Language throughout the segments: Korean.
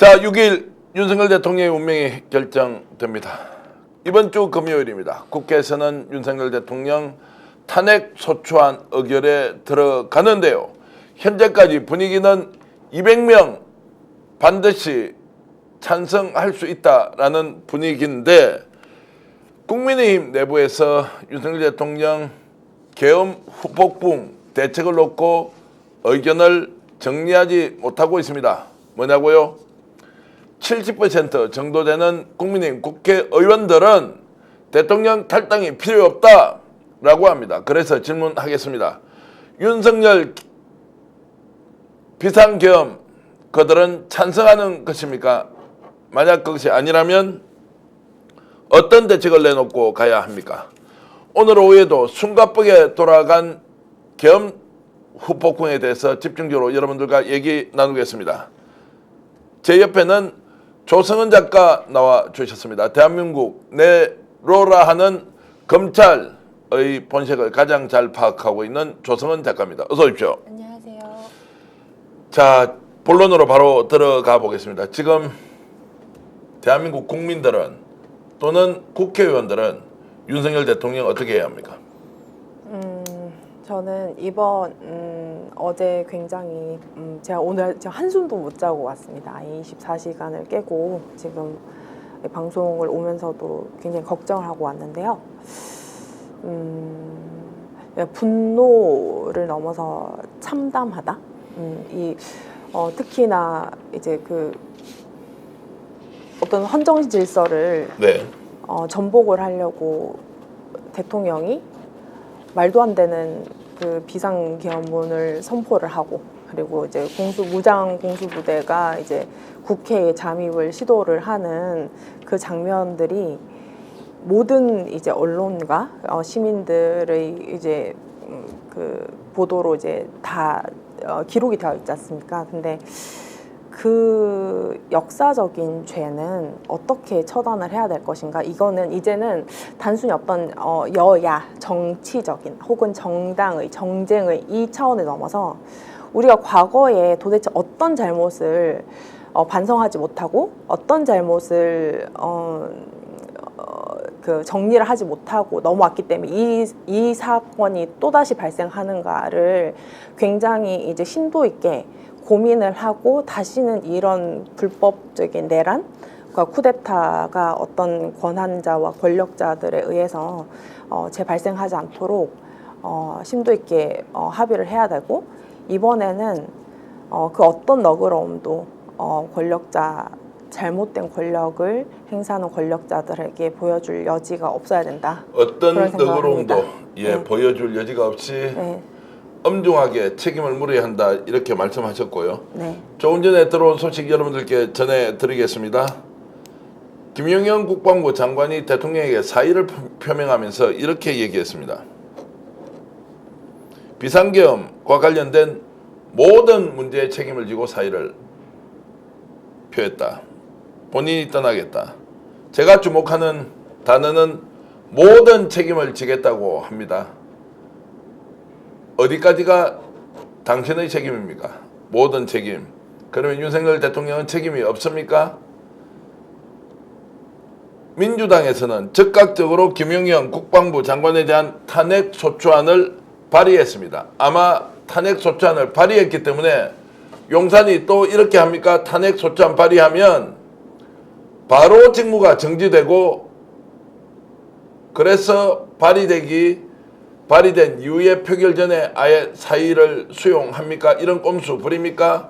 자, 6일 윤석열 대통령의 운명이 결정됩니다. 이번 주 금요일입니다. 국회에서는 윤석열 대통령 탄핵 소추안 의결에 들어가는데요. 현재까지 분위기는 200명 반드시 찬성할 수 있다라는 분위기인데, 국민의힘 내부에서 윤석열 대통령 계엄 후폭풍 대책을 놓고 의견을 정리하지 못하고 있습니다. 뭐냐고요? 70% 정도 되는 국민의힘 국회의원들은 대통령 탈당이 필요 없다라고 합니다. 그래서 질문하겠습니다. 윤석열 비상계엄 그들은 찬성하는 것입니까? 만약 그것이 아니라면 어떤 대책을 내놓고 가야 합니까? 오늘 오후에도 숨가쁘게 돌아간 계엄 후폭풍에 대해서 집중적으로 여러분들과 얘기 나누겠습니다. 제 옆에는 조성은 작가 나와 주셨습니다. 대한민국 내로라 하는 검찰의 본색을 가장 잘 파악하고 있는 조성은 작가입니다. 어서 오십시오. 안녕하세요. 자, 본론으로 바로 들어가 보겠습니다. 지금 대한민국 국민들은 또는 국회의원들은 윤석열 대통령 어떻게 해야 합니까? 저는 이번 어제 굉장히 제가 오늘 한숨도 못 자고 왔습니다. 24시간을 깨고 지금 방송을 오면서도 굉장히 걱정을 하고 왔는데요. 분노를 넘어서 참담하다. 특히나 이제 그 어떤 헌정 질서를 네. 전복을 하려고 대통령이 말도 안 되는 그 비상계엄문을 선포를 하고, 그리고 이제 무장 공수부대가 이제 국회에 잠입을 시도를 하는 그 장면들이 모든 이제 언론과 시민들의 이제 그 보도로 이제 다 기록이 되어 있지 않습니까? 근데 그 역사적인 죄는 어떻게 처단을 해야 될 것인가? 이거는 이제는 단순히 어떤 여야 정치적인 혹은 정당의 정쟁의 이 차원을 넘어서 우리가 과거에 도대체 어떤 잘못을 반성하지 못하고 어떤 잘못을 그 정리를 하지 못하고 넘어왔기 때문에 이 사건이 또다시 발생하는가를 굉장히 이제 심도 있게 고민을 하고, 다시는 이런 불법적인 내란과 쿠데타가 어떤 권한자와 권력자들에 의해서 재발생하지 않도록 심도 있게 합의를 해야 되고, 이번에는 그 어떤 너그러움도 잘못된 권력을 행사하는 권력자들에게 보여줄 여지가 없어야 된다. 어떤 너그러움도 보여줄 여지가 없이 네. 엄중하게 책임을 물어야 한다, 이렇게 말씀하셨고요. 네. 조금 전에 들어온 소식 여러분들께 전해드리겠습니다. 김용현 국방부 장관이 대통령에게 사의를 표명하면서 이렇게 얘기했습니다. 비상계엄과 관련된 모든 문제에 책임을 지고 사의를 표했다. 본인이 떠나겠다. 제가 주목하는 단어는 모든 책임을 지겠다고 합니다. 어디까지가 당신의 책임입니까? 모든 책임. 그러면 윤석열 대통령은 책임이 없습니까? 민주당에서는 즉각적으로 김용현 국방부 장관에 대한 탄핵 소추안을 발의했습니다. 아마 탄핵 소추안을 발의했기 때문에 용산이 또 이렇게 합니까? 탄핵 소추안 발의하면 바로 직무가 정지되고, 그래서 발의된 이후에 표결 전에 아예 사의를 수용합니까? 이런 꼼수 부립니까?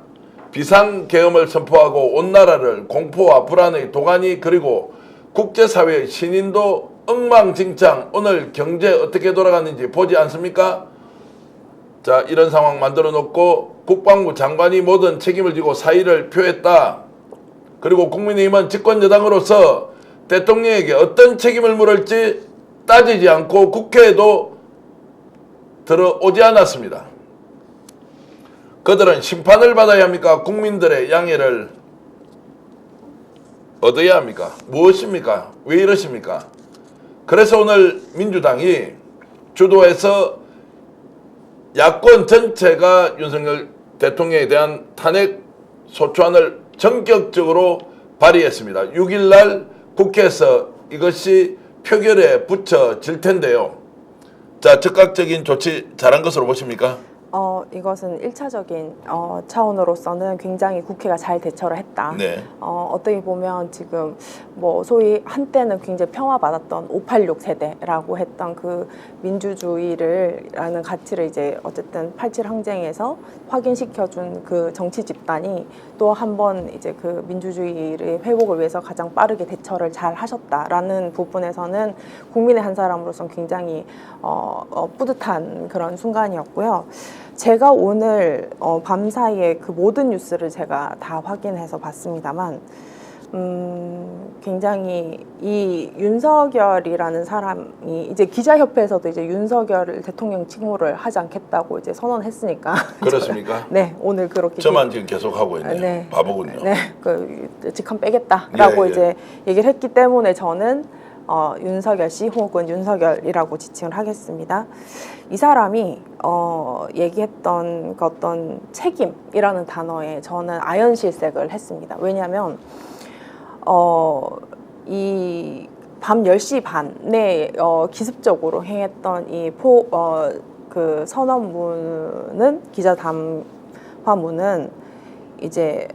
비상계엄을 선포하고 온 나라를 공포와 불안의 도가니, 그리고 국제사회의 신인도 엉망진창, 오늘 경제 어떻게 돌아가는지 보지 않습니까? 자, 이런 상황 만들어 놓고 국방부 장관이 모든 책임을 지고 사의를 표했다. 그리고 국민의힘은 집권여당으로서 대통령에게 어떤 책임을 물을지 따지지 않고 국회에도 들어오지 않았습니다. 그들은 심판을 받아야 합니까? 국민들의 양해를 얻어야 합니까? 무엇입니까? 왜 이러십니까? 그래서 오늘 민주당이 주도해서 야권 전체가 윤석열 대통령에 대한 탄핵 소추안을 전격적으로 발의했습니다. 6일 날 국회에서 이것이 표결에 붙여질 텐데요. 자, 적극적인 조치 잘한 것으로 보십니까? 이것은 1차적인 차원으로서는 굉장히 국회가 잘 대처를 했다. 네. 어떻게 보면 지금 뭐 소위 한때는 굉장히 평화받았던 586 세대라고 했던 그 민주주의라는 가치를 이제 어쨌든 87 항쟁에서 확인시켜준 그 정치 집단이 또 한 번 이제 그 민주주의의 회복을 위해서 가장 빠르게 대처를 잘 하셨다라는 부분에서는 국민의 한 사람으로서는 굉장히 뿌듯한 그런 순간이었고요. 제가 오늘 밤사이에 그 모든 뉴스를 제가 다 확인해서 봤습니다만 굉장히 이 윤석열이라는 사람이 이제 기자협회에서도 이제 윤석열 대통령 칭호를 하지 않겠다고 이제 선언했으니까 그렇습니까? 네, 오늘 그렇게 저만 지금 계속 하고 있네요. 네. 바보군요. 네, 그 직함 빼겠다라고 예, 예. 이제 얘기를 했기 때문에 저는 윤석열 씨 혹은 윤석열이라고 지칭을 하겠습니다. 이 사람이 얘기했던 그 어떤 책임이라는 단어에 저는 아연실색을 했습니다. 왜냐하면 이 밤 10시 반에 기습적으로 행했던 그 선언문은 기자 담화문은 이제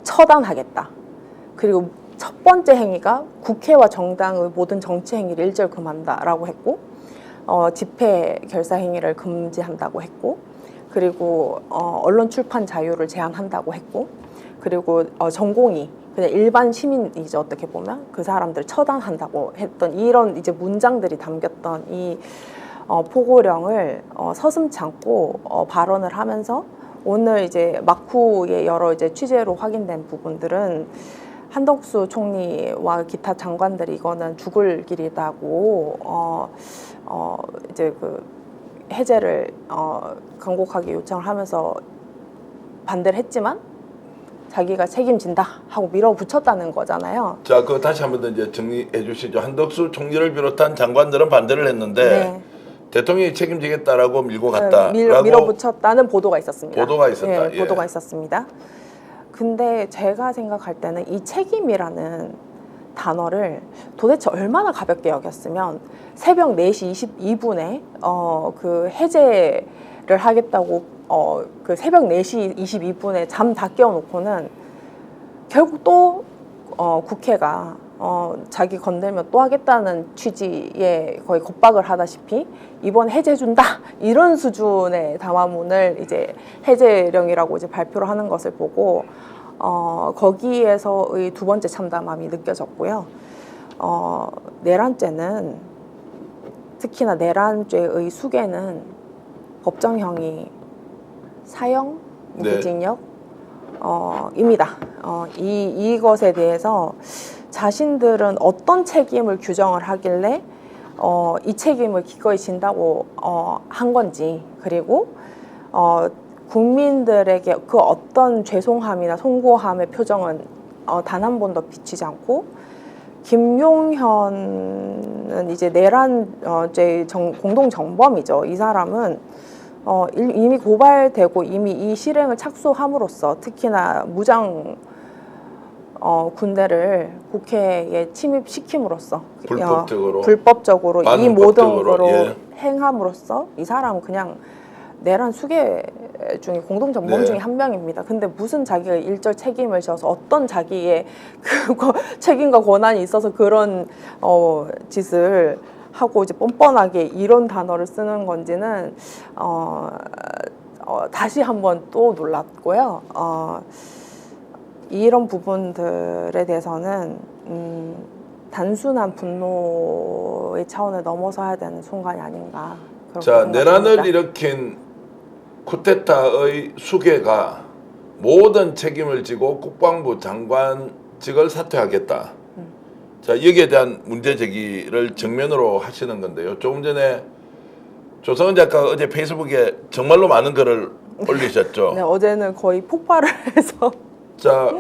처단하겠다. 그리고 첫 번째 행위가 국회와 정당의 모든 정치 행위를 일절 금한다라고 했고 집회 결사 행위를 금지한다고 했고 그리고 언론 출판 자유를 제한한다고 했고 그리고 전공의 그냥 일반 시민이죠 어떻게 보면 그 사람들을 처단한다고 했던 이런 이제 문장들이 담겼던 이 포고령을 서슴지 않고 발언을 하면서 오늘 이제 막후의 여러 이제 취재로 확인된 부분들은 한덕수 총리와 기타 장관들이 이거는 죽을 길이다고 이제 그 해제를 강곡하게 요청을 하면서 반대를 했지만 자기가 책임진다 하고 밀어붙였다는 거잖아요. 자, 그거 다시 한 번 더 이제 정리해 주시죠. 한덕수 총리를 비롯한 장관들은 반대를 했는데 네. 대통령이 책임지겠다라고 밀고 갔다라고 밀어붙였다는 보도가 있었습니다. 보도가 있었다. 예, 보도가 있었습니다. 근데 제가 생각할 때는 이 책임이라는 단어를 도대체 얼마나 가볍게 여겼으면 새벽 4시 22분에 그 해제를 하겠다고 그 새벽 4시 22분에 잠 다 깨워놓고는 결국 또 국회가 자기 건들면 또 하겠다는 취지에 거의 겁박을 하다시피 이번 해제해준다 이런 수준의 담화문을 이제 해제령이라고 이제 발표를 하는 것을 보고 거기에서의 두 번째 참담함이 느껴졌고요. 내란죄는 특히나 내란죄의 수괴는 법정형이 사형, 무기징역 입니다. 이것에 대해서 자신들은 어떤 책임을 규정을 하길래 이 책임을 기꺼이 진다고 한 건지 그리고 국민들에게 그 어떤 죄송함이나 송구함의 표정은 단 한 번도 비치지 않고 김용현은 이제 내란죄 공동정범이죠. 이 사람은 이미 고발되고 이미 이 실행을 착수함으로써 특히나 무장 군대를 국회에 침입시킴으로써 불법적으로 이 모든 거로 예. 행함으로써 이 사람은 그냥 내란 수괴 중에 공동정범 네. 중에 한 명입니다. 근데 무슨 자기가 일절 책임을 져서 어떤 자기의 그 책임과 권한이 있어서 그런 짓을 하고 이제 뻔뻔하게 이런 단어를 쓰는 건지는 다시 한번 또 놀랐고요. 이런 부분들에 대해서는 단순한 분노의 차원을 넘어서야 되는 순간이 아닌가. 자, 내란을 일으킨 쿠데타의 수괴가 모든 책임을 지고 국방부 장관직을 사퇴하겠다. 자, 여기에 대한 문제 제기를 정면으로 하시는 건데요. 조금 전에 조성은 작가가 어제 페이스북에 정말로 많은 글을 올리셨죠. 네, 어제는 거의 폭발을 해서. 자,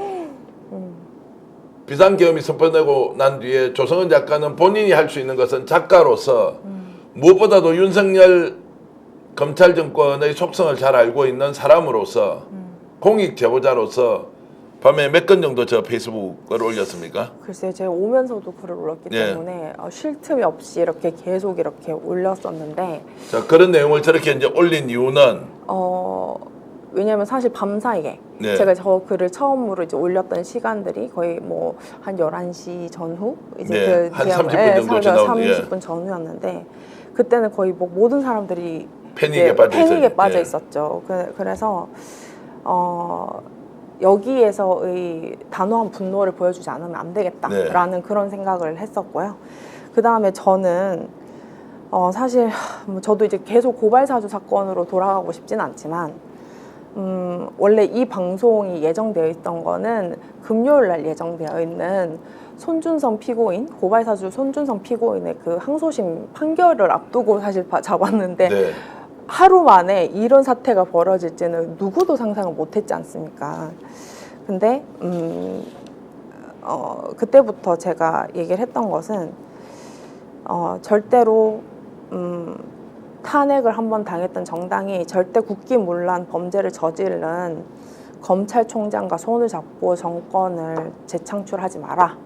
비상계엄이 선포되고 난 뒤에 조성은 작가는 본인이 할 수 있는 것은 작가로서 무엇보다도 윤석열 검찰 정권의 속성을 잘 알고 있는 사람으로서 공익 제보자로서 밤에 몇 건 정도 저 페이스북을 올렸습니까? 글쎄요, 제가 오면서도 글을 올렸기 예. 때문에 쉴 틈이 없이 이렇게 계속 이렇게 올렸었는데 자, 그런 내용을 저렇게 이제 올린 이유는 왜냐면 사실 밤사이에 네. 제가 저 글을 처음으로 이제 올렸던 시간들이 거의 뭐 한 11시 전후 이제 네, 한 제가 30분 정도 지나온, 30분 전후였는데 그때는 거의 뭐 모든 사람들이 패닉에 이제 빠져 패닉에 있었죠. 빠져 예. 있었죠. 그래서 여기에서의 단호한 분노를 보여주지 않으면 안 되겠다라는 그런 생각을 했었고요. 그 다음에 저는 사실 뭐 저도 이제 계속 고발사주 사건으로 돌아가고 싶진 않지만 원래 이 방송이 예정되어 있던 거는 금요일 날 예정되어 있는 손준성 피고인, 고발사주 손준성 피고인의 그 항소심 판결을 앞두고 사실 잡았는데 네. 하루 만에 이런 사태가 벌어질지는 누구도 상상을 못했지 않습니까? 근데 그때부터 제가 얘기를 했던 것은 절대로 탄핵을 한번 당했던 정당이 절대 국기문란 범죄를 저지른 검찰총장과 손을 잡고 정권을 재창출하지 마라.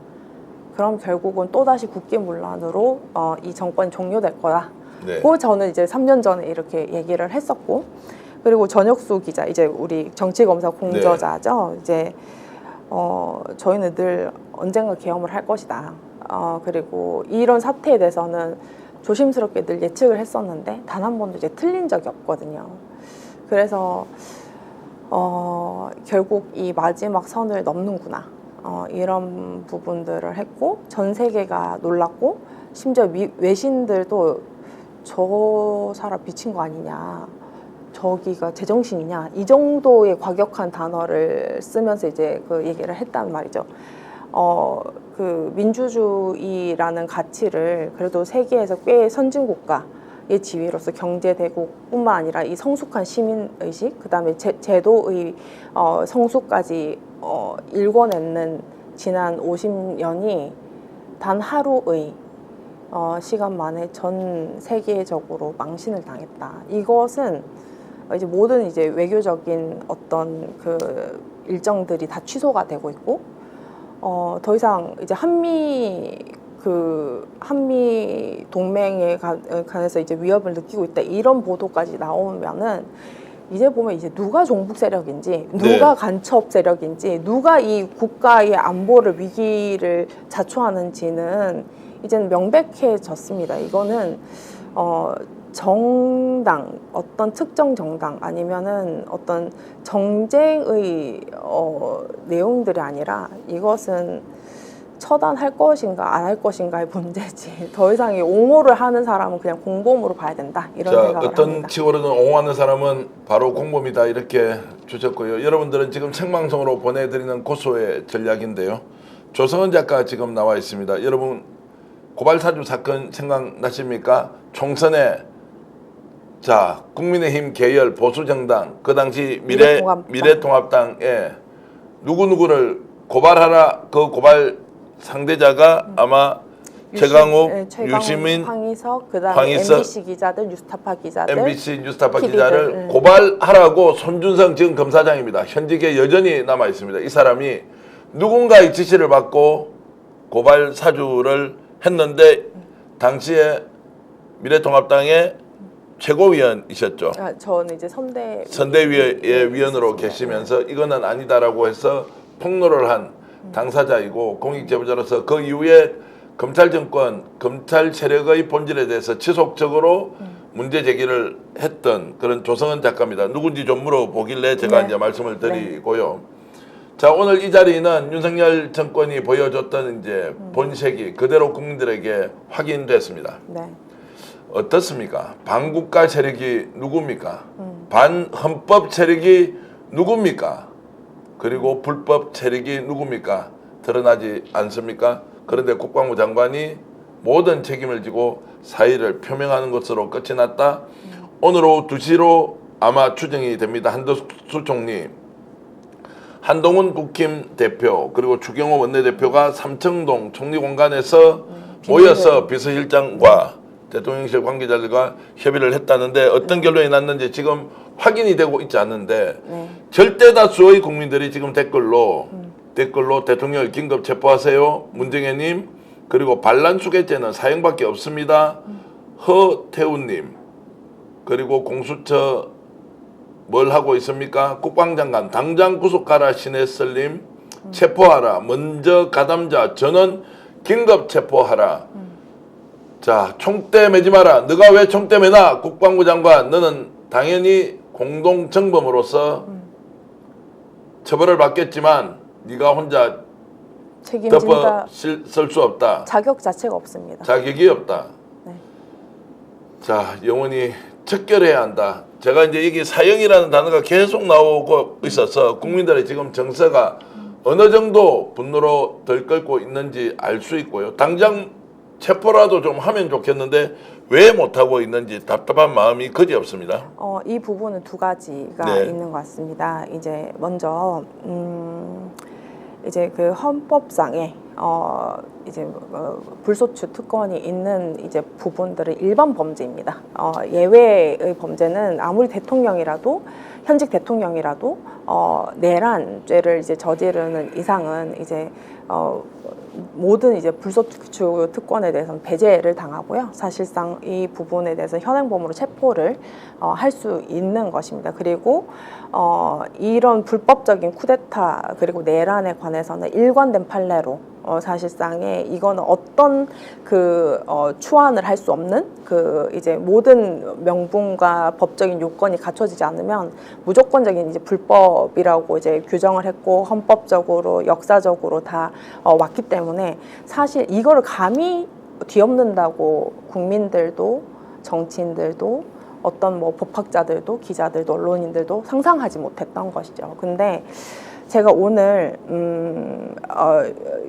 그럼 결국은 또다시 국기문란으로 이 정권이 종료될 거다. 네. 그 저는 이제 3년 전에 이렇게 얘기를 했었고, 그리고 전혁수 기자, 이제 우리 정치검사 공저자죠. 이제 저희는 늘 언젠가 계엄을 할 것이다. 그리고 이런 사태에 대해서는 조심스럽게 늘 예측을 했었는데 단 한 번도 이제 틀린 적이 없거든요. 그래서 결국 이 마지막 선을 넘는구나. 이런 부분들을 했고 전 세계가 놀랐고 심지어 외신들도 저 사람 미친 거 아니냐, 저기가 제정신이냐, 이 정도의 과격한 단어를 쓰면서 이제 그 얘기를 했단 말이죠. 그 민주주의라는 가치를 그래도 세계에서 꽤 선진국가의 지위로서 경제대국뿐만 아니라 이 성숙한 시민의식, 그다음에 제도의 성숙까지 일궈내는 지난 50년이 단 하루의 시간 만에 전 세계적으로 망신을 당했다. 이것은 이제 모든 이제 외교적인 어떤 그 일정들이 다 취소가 되고 있고, 더 이상 이제 한미 동맹에 관해서 이제 위협을 느끼고 있다, 이런 보도까지 나오면은 이제 보면 이제 누가 종북 세력인지, 누가 간첩 세력인지, 누가 이 국가의 안보를 위기를 자초하는지는 이제는 명백해졌습니다. 이거는 정당, 어떤 특정 정당 아니면은 어떤 정쟁의 내용들이 아니라 이것은 처단할 것인가 안 할 것인가의 문제지, 더 이상 이 옹호를 하는 사람은 그냥 공범으로 봐야 된다, 이런 생각을 어떤 합니다. 치고로는 옹호하는 사람은 바로 공범이다 이렇게 주셨고요. 여러분들은 지금 생방송으로 보내드리는 고소의 전략인데요. 조성은 작가 지금 나와 있습니다. 여러분 고발사주 사건 생각나십니까? 총선에 자 국민의힘 계열 보수정당, 그 당시 미래통합당에 누구누구를 고발하라. 그 고발 상대자가 아마 최강욱, 유시민, 황희석, 그다음에 MBC 기자들, 뉴스타파 기자들, MBC 뉴스타파 PD들, 기자를 고발하라고 손준성 지금 검사장입니다. 현직에 여전히 남아 있습니다. 이 사람이 누군가의 지시를 받고 고발 사주를 했는데 당시에 미래통합당의 최고위원이셨죠. 저는 이제 선대위의 위원으로 계시면서 이거는 아니다라고 해서 폭로를 한 당사자이고 공익제보자로서 그 이후에 검찰 정권, 검찰 세력의 본질에 대해서 지속적으로 문제 제기를 했던 그런 조성은 작가입니다. 누군지 좀 물어보길래 제가 이제 말씀을 드리고요. 자, 오늘 이 자리는 윤석열 정권이 보여줬던 이제 본색이 그대로 국민들에게 확인됐습니다. 네. 어떻습니까? 반국가 세력이 누굽니까? 반헌법 세력이 누굽니까? 그리고 불법 세력이 누굽니까? 드러나지 않습니까? 그런데 국방부 장관이 모든 책임을 지고 사의를 표명하는 것으로 끝이 났다. 오늘 오후 2시로 아마 추정이 됩니다. 한덕수 총리, 한동훈 국힘 대표, 그리고 추경호 원내대표가 삼청동 총리공간에서 모여서 비서실장과 대통령실 관계자들과 협의를 했다는데 어떤 결론이 났는지 지금 확인이 되고 있지 않는데 절대 다수의 국민들이 지금 댓글로 댓글로 대통령을 긴급 체포하세요. 문정혜님. 그리고 반란수괴죄는 사형밖에 없습니다. 허태우님. 그리고 공수처 뭘 하고 있습니까? 국방장관 당장 구속하라 신혜설님. 체포하라. 먼저 가담자 전원 긴급 체포하라. 자, 총대 매지 마라. 너가 왜 총대 매나? 국방부 장관 너는 당연히 공동정범으로서 처벌을 받겠지만 네가 혼자 책임진다. 덮어 쓸 수 없다. 자격 자체가 없습니다. 자격이 없다. 네. 자, 영원히 척결해야 한다. 제가 이제 이게 사형이라는 단어가 계속 나오고 있어서 국민들의 지금 정서가 어느 정도 분노로 들끓고 있는지 알 수 있고요. 당장 체포라도 좀 하면 좋겠는데 왜 못하고 있는지 답답한 마음이 그지없습니다. 이 부분은 두 가지가 네. 있는 것 같습니다. 이제 먼저 이제 그 헌법상에 이제 불소추 특권이 있는 이제 부분들은 일반 범죄입니다. 예외의 범죄는 아무리 대통령이라도 현직 대통령이라도 내란죄를 이제 저지르는 이상은 이제 모든 이제 불소추 특권에 대해서는 배제를 당하고요. 사실상 이 부분에 대해서 현행범으로 체포를 할 수 있는 것입니다. 그리고 이런 불법적인 쿠데타 그리고 내란에 관해서는 일관된 판례로 사실상에 이거는 어떤 그 추안을 할 수 없는 그 이제 모든 명분과 법적인 요건이 갖춰지지 않으면 무조건적인 이제 불법이라고 이제 규정을 했고 헌법적으로 역사적으로 다 왔기 때문에 사실 이거를 감히 뒤엎는다고 국민들도 정치인들도 어떤 뭐 법학자들도 기자들도 언론인들도 상상하지 못했던 것이죠. 근데 제가 오늘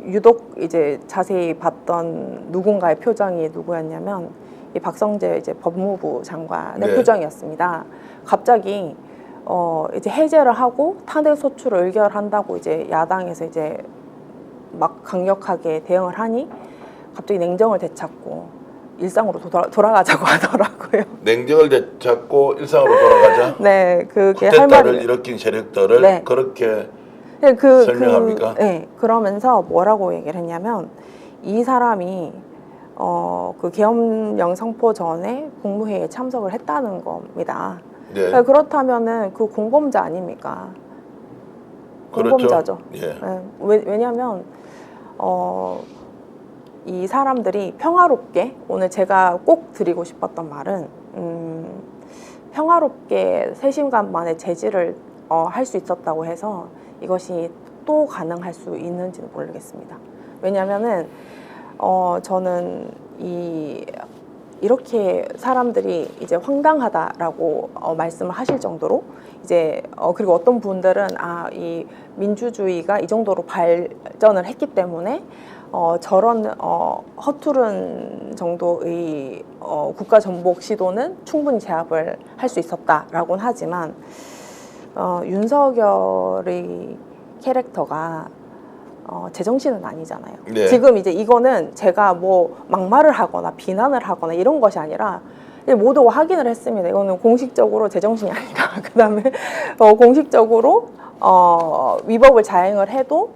유독 이제 자세히 봤던 누군가의 표정이 누구였냐면 이 박성재 이제 법무부 장관의 네. 표정이었습니다. 갑자기 이제 해제를 하고 탄핵 소추를 의결한다고 이제 야당에서 이제 막 강력하게 대응을 하니 갑자기 냉정을 되찾고 일상으로 돌아가자고 하더라고요. 냉정을 되찾고 일상으로 돌아가자. 네, 그게 할 쿠데타를 말이 일으킨 세력들을 네. 그렇게 네, 설명합니까? 네, 그러면서 뭐라고 얘기를 했냐면 이 사람이 그 계엄령 선포 전에 국무회의에 참석을 했다는 겁니다. 네. 그렇다면은 그 공범자 아닙니까? 그렇죠. 공범자죠. 예. 네, 왜냐하면 이 사람들이 평화롭게 오늘 제가 꼭 드리고 싶었던 말은 평화롭게 3시간 만에 제지를 할 수 있었다고 해서 이것이 또 가능할 수 있는지는 모르겠습니다. 왜냐하면은 저는 이렇게 사람들이 이제 황당하다라고 말씀을 하실 정도로 이제 그리고 어떤 분들은 이 민주주의가 이 정도로 발전을 했기 때문에 저런 허투른 정도의 국가 전복 시도는 충분히 제압을 할 수 있었다라고는 하지만 윤석열의 캐릭터가 제정신은 아니잖아요. 네. 지금 이제 이거는 제가 뭐 막말을 하거나 비난을 하거나 이런 것이 아니라 모두 확인을 했습니다. 이거는 공식적으로 제정신이 아니다. 그다음에 공식적으로 위법을 자행을 해도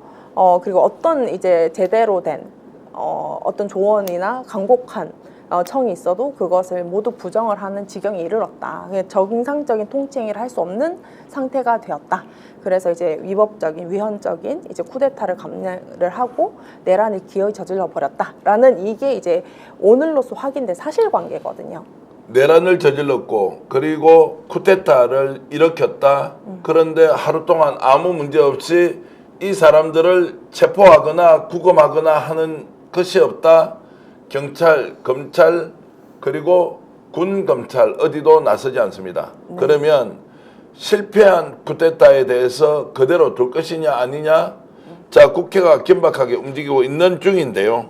그리고 어떤 이제 제대로 된 어떤 조언이나 강곡한 청이 있어도 그것을 모두 부정을 하는 지경에 이르렀다. 정상적인 통치행위를 할 수 없는 상태가 되었다. 그래서 이제 위법적인 위헌적인 이제 쿠데타를 감내를 하고 내란을 기어이 저질러 버렸다라는 이게 이제 오늘로서 확인된 사실관계거든요. 내란을 저질렀고 그리고 쿠데타를 일으켰다. 그런데 하루 동안 아무 문제 없이 이 사람들을 체포하거나 구금하거나 하는 것이 없다. 경찰, 검찰 그리고 군 검찰 어디도 나서지 않습니다. 네. 그러면 실패한 쿠데타에 대해서 그대로 둘 것이냐 아니냐. 자, 국회가 긴박하게 움직이고 있는 중인데요.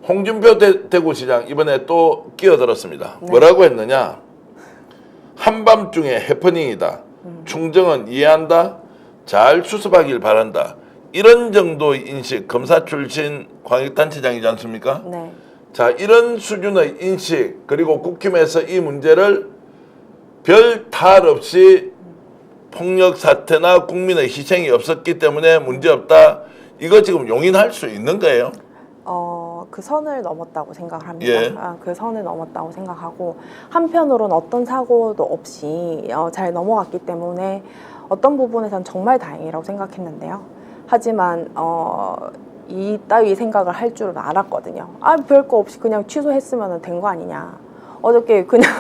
홍준표 대구시장 이번에 또 끼어들었습니다. 네. 뭐라고 했느냐. 한밤중에 해프닝이다. 충정은 이해한다. 잘 수습하길 바란다. 이런 정도의 인식, 검사 출신 광역단체장이지 않습니까? 네. 자, 이런 수준의 인식 그리고 국힘에서 이 문제를 별 탈 없이 폭력 사태나 국민의 희생이 없었기 때문에 문제없다. 이거 지금 용인할 수 있는 거예요? 그 선을 넘었다고 생각을 합니다. 예. 그 선을 넘었다고 생각하고 한편으로는 어떤 사고도 없이 잘 넘어갔기 때문에 어떤 부분에선 정말 다행이라고 생각했는데요. 하지만 이 따위 생각을 할 줄은 알았거든요. 별거 없이 그냥 취소했으면 된 거 아니냐. 어저께 그냥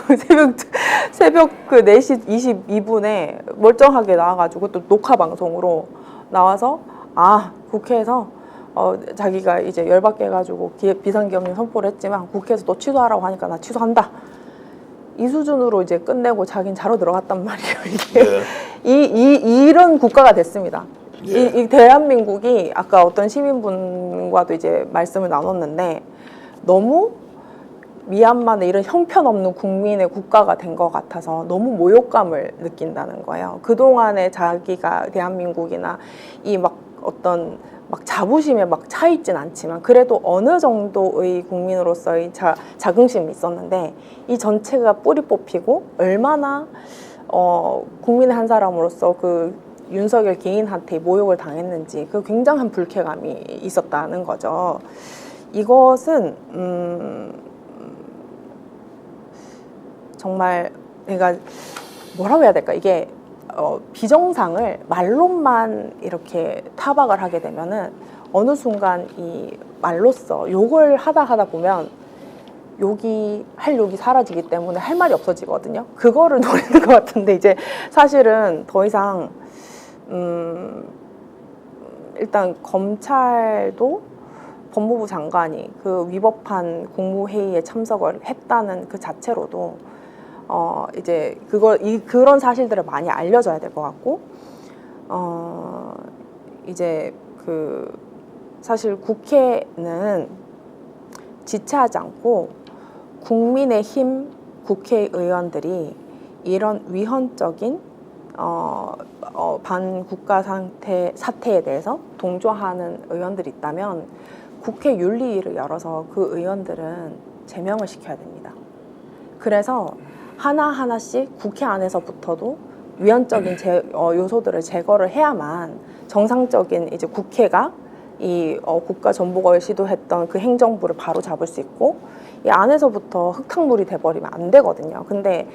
새벽 그 4시 22분에 멀쩡하게 나와가지고 또 녹화 방송으로 나와서 국회에서 자기가 이제 열받게 해가지고 비상계엄령 선포를 했지만 국회에서 또 취소하라고 하니까 나 취소한다. 이 수준으로 이제 끝내고 자긴 자러 들어갔단 말이에요. 이게 이런 국가가 됐습니다. 이 대한민국이 아까 어떤 시민분과도 이제 말씀을 나눴는데 너무 미얀마는 이런 형편없는 국민의 국가가 된 것 같아서 너무 모욕감을 느낀다는 거예요. 그동안에 자기가 대한민국이나 이 막 어떤 막 자부심에 막 차 있진 않지만 그래도 어느 정도의 국민으로서의 자긍심이 있었는데 이 전체가 뿌리 뽑히고 얼마나 국민의 한 사람으로서 그 윤석열 개인한테 모욕을 당했는지 그 굉장한 불쾌감이 있었다는 거죠. 이것은 정말 내가 뭐라고 해야 될까? 이게 비정상을 말로만 이렇게 타박을 하게 되면은 어느 순간 이 말로써 욕을 하다 보면 욕이 사라지기 때문에 할 말이 없어지거든요. 그거를 노리는 것 같은데 이제 사실은 더 이상 일단 검찰도 법무부 장관이 그 위법한 국무회의에 참석을 했다는 그 자체로도 이제 그런 사실들을 많이 알려줘야 될 것 같고 이제 사실 국회는 지체하지 않고 국민의힘 국회의원들이 이런 위헌적인 반국가 사태에 대해서 동조하는 의원들이 있다면 국회 윤리위를 열어서 그 의원들은 제명을 시켜야 됩니다. 그래서 하나하나씩 국회 안에서부터도 위헌적인 요소들을 제거를 해야만 정상적인 이제 국회가 이 국가전복을 시도했던 그 행정부를 바로 잡을 수 있고 이 안에서부터 흙탕물이 돼버리면 안 되거든요. 근데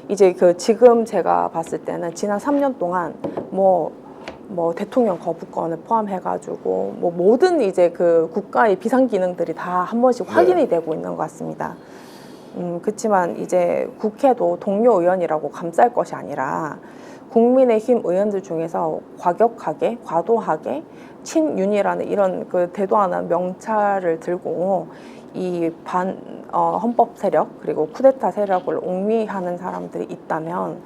이제 지금 제가 봤을 때는 지난 3년 동안 뭐 대통령 거부권을 포함해가지고 뭐 모든 이제 그 국가의 비상 기능들이 다 한 번씩 확인이 되고 있는 것 같습니다. 그렇지만 이제 국회도 동료 의원이라고 감쌀 것이 아니라 국민의힘 의원들 중에서 과격하게 과도하게 친윤이라는 이런 그 대도하는 명찰을 들고 이 헌법 세력 그리고 쿠데타 세력을 옹위하는 사람들이 있다면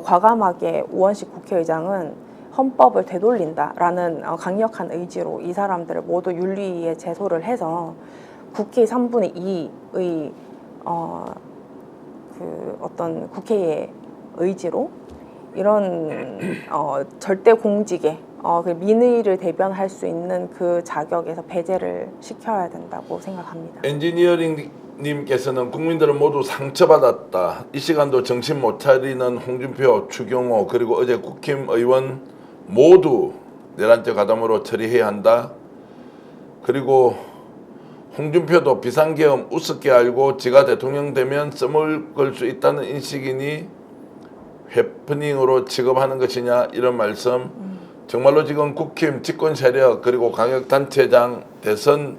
과감하게 우원식 국회의장은 헌법을 되돌린다라는 강력한 의지로 이 사람들을 모두 윤리위에 제소를 해서 국회 3분의 2의 어떤 국회의 의지로 이런 절대 공직에 그 민의를 대변할 수 있는 그 자격에서 배제를 시켜야 된다고 생각합니다. 엔지니어링님께서는 국민들은 모두 상처받았다. 이 시간도 정신 못 차리는 홍준표, 추경호 그리고 어제 국힘의원 모두 내란죄 가담으로 처리해야 한다. 그리고 홍준표도 비상계엄 우습게 알고 지가 대통령 되면 썸을 걸 수 있다는 인식이니 해프닝으로 취급하는 것이냐 이런 말씀. 정말로 지금 국힘 집권세력 그리고 광역단체장 대선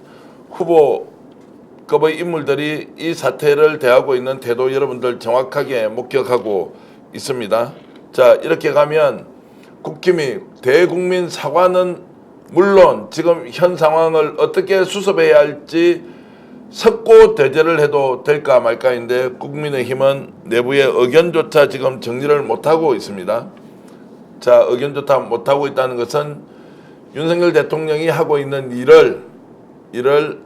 후보급의 인물들이 이 사태를 대하고 있는 태도 여러분들 정확하게 목격하고 있습니다. 자, 이렇게 가면 국힘이 대국민 사과는 물론 지금 현 상황을 어떻게 수습해야 할지 석고 대제를 해도 될까 말까인데 국민의힘은 내부의 의견조차 지금 정리를 못하고 있습니다. 자, 의견조차 못하고 있다는 것은 윤석열 대통령이 하고 있는 일을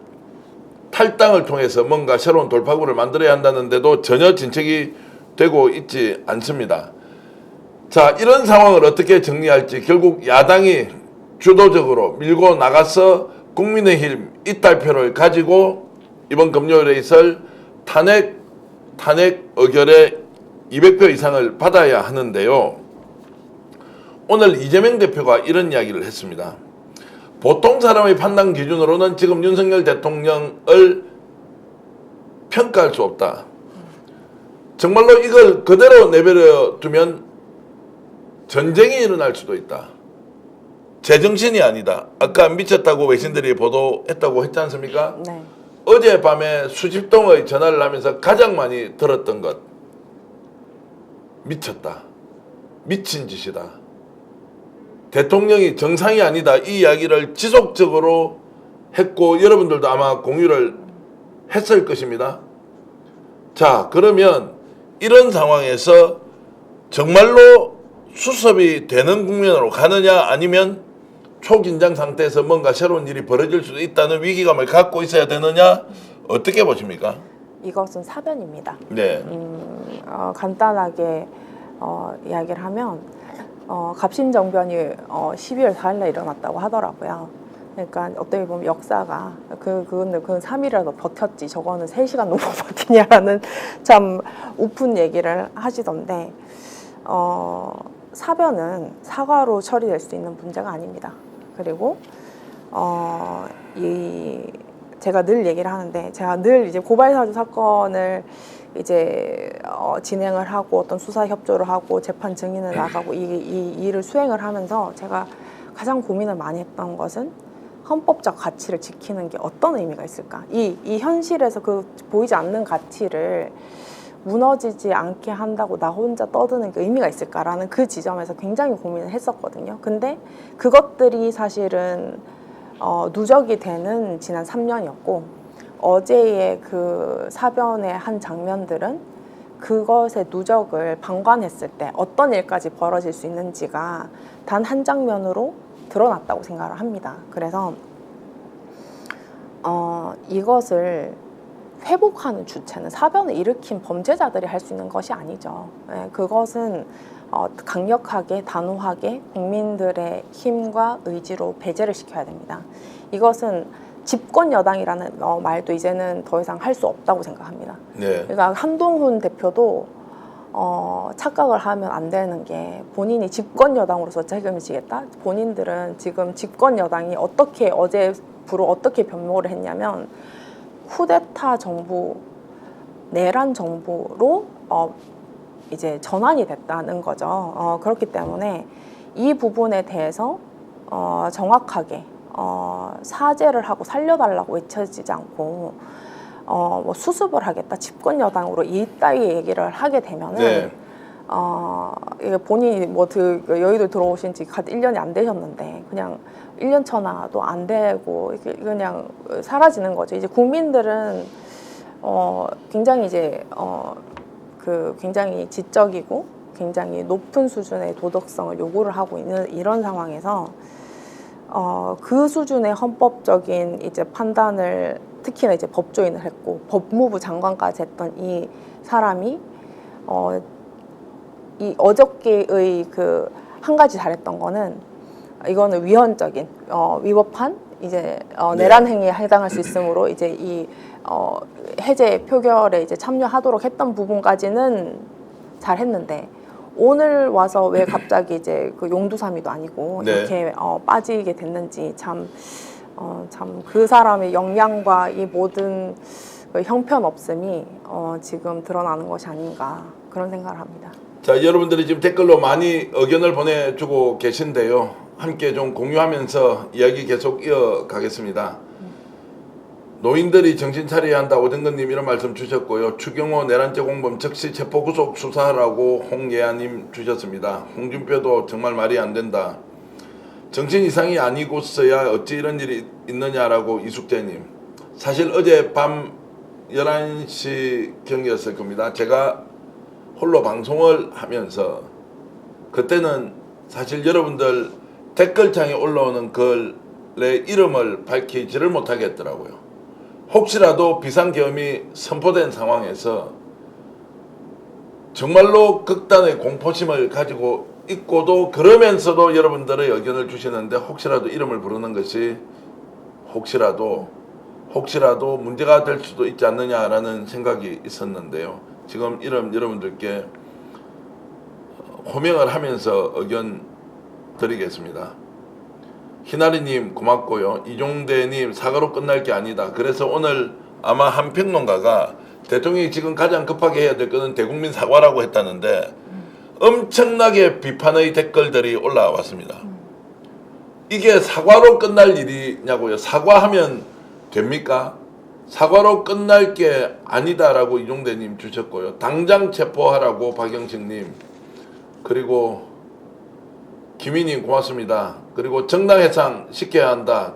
탈당을 통해서 뭔가 새로운 돌파구를 만들어야 한다는데도 전혀 진척이 되고 있지 않습니다. 자, 이런 상황을 어떻게 정리할지 결국 야당이 주도적으로 밀고 나가서 국민의힘 이탈표를 가지고 이번 금요일에 있을 탄핵 의결에 200표 이상을 받아야 하는데요. 오늘 이재명 대표가 이런 이야기를 했습니다. 보통 사람의 판단 기준으로는 지금 윤석열 대통령을 평가할 수 없다. 정말로 이걸 그대로 내버려 두면 전쟁이 일어날 수도 있다. 제정신이 아니다. 아까 미쳤다고 외신들이 보도했다고 했지 않습니까? 네. 어젯밤에 수십 통의 전화를 하면서 가장 많이 들었던 것. 미쳤다. 미친 짓이다. 대통령이 정상이 아니다. 이 이야기를 지속적으로 했고 여러분들도 아마 공유를 했을 것입니다. 자, 그러면 이런 상황에서 정말로 수습이 되는 국면으로 가느냐 아니면 초긴장 상태에서 뭔가 새로운 일이 벌어질 수도 있다는 위기감을 갖고 있어야 되느냐 어떻게 보십니까? 이것은 사변입니다. 네. 간단하게 이야기를 하면 갑신정변이 12월 4일날 일어났다고 하더라고요. 그러니까 어떻게 보면 역사가 그건 3일이라도 버텼지 저거는 3시간 넘어 버티냐라는 참 우픈 얘기를 하시던데 사변은 사과로 처리될 수 있는 문제가 아닙니다. 그리고 제가 늘 얘기를 하는데 제가 늘 이제 고발사주 사건을 이제 진행을 하고 어떤 수사 협조를 하고 재판 증인을 나가고 이 일을 수행을 하면서 제가 가장 고민을 많이 했던 것은 헌법적 가치를 지키는 게 어떤 의미가 있을까? 이 현실에서 그 보이지 않는 가치를 무너지지 않게 한다고 나 혼자 떠드는 게 의미가 있을까라는 그 지점에서 굉장히 고민을 했었거든요. 근데 그것들이 사실은 누적이 되는 지난 3년이었고 어제의 그 사변의 한 장면들은 그것의 누적을 방관했을 때 어떤 일까지 벌어질 수 있는지가 단 한 장면으로 드러났다고 생각을 합니다. 그래서 이것을 회복하는 주체는 사변을 일으킨 범죄자들이 할 수 있는 것이 아니죠. 그것은 강력하게 단호하게 국민들의 힘과 의지로 배제를 시켜야 됩니다. 이것은 집권 여당이라는 말도 이제는 더 이상 할 수 없다고 생각합니다. 네. 그러니까 한동훈 대표도 착각을 하면 안 되는 게 본인이 집권 여당으로서 책임을 지겠다. 본인들은 지금 집권 여당이 어제부로 어떻게 변모를 했냐면 쿠데타 정부, 내란 정부로 이제 전환이 됐다는 거죠. 그렇기 때문에 이 부분에 대해서 정확하게 사죄를 하고 살려달라고 외쳐지지 않고 뭐 수습을 하겠다, 집권 여당으로 이따위 얘기를 하게 되면은 네. 이게 본인이 뭐 여의도 들어오신 지 1년이 안 되셨는데 그냥 1년 쳐놔도 안 되고 그냥 사라지는 거죠. 이제 국민들은 굉장히 이제 굉장히 지적이고 굉장히 높은 수준의 도덕성을 요구를 하고 있는 이런 상황에서 그 수준의 헌법적인 이제 판단을 특히나 이제 법조인을 했고 법무부 장관까지 했던 이 사람이 이 어저께의 그 한 가지 잘했던 거는 이거는 위헌적인 위법한 이제 내란 행위에 해당할 수 있으므로 이제 이 해제 표결에 이제 참여하도록 했던 부분까지는 잘했는데 오늘 와서 왜 갑자기 이제 그 용두사미도 아니고 네. 이렇게 빠지게 됐는지 참 그 사람의 역량과 이 모든 그 형편없음이 지금 드러나는 것이 아닌가 그런 생각을 합니다. 자, 여러분들이 지금 댓글로 많이 의견을 보내주고 계신데요. 함께 좀 공유하면서 이야기 계속 이어가겠습니다. 노인들이 정신 차려야 한다. 오정근님 이런 말씀 주셨고요. 추경호 내란죄 공범 즉시 체포 구속 수사하라고 홍예아님 주셨습니다. 홍준표도 정말 말이 안 된다. 정신 이상이 아니고서야 어찌 이런 일이 있느냐라고 이숙재님. 사실 어제 밤 11시경이었을 겁니다. 제가 홀로 방송을 하면서 그때는 사실 여러분들 댓글창에 올라오는 글의 이름을 밝히지를 못하겠더라고요. 혹시라도 비상계엄이 선포된 상황에서 정말로 극단의 공포심을 가지고 있고도 그러면서도 여러분들의 의견을 주시는데 혹시라도 이름을 부르는 것이 혹시라도 문제가 될 수도 있지 않느냐라는 생각이 있었는데요. 지금 이름 여러분들께 호명을 하면서 의견 드리겠습니다. 희나리님 고맙고요. 이종대님 사과로 끝날 게 아니다. 그래서 오늘 아마 한 평론가가 대통령이 지금 가장 급하게 해야 될 것은 대국민 사과라고 했다는데 엄청나게 비판의 댓글들이 올라왔습니다. 이게 사과로 끝날 일이냐고요. 사과하면 됩니까? 사과로 끝날 게 아니다라고 이종대님 주셨고요. 당장 체포하라고 박영식님, 그리고 김희님 고맙습니다. 그리고 정당 해상 시켜야 한다.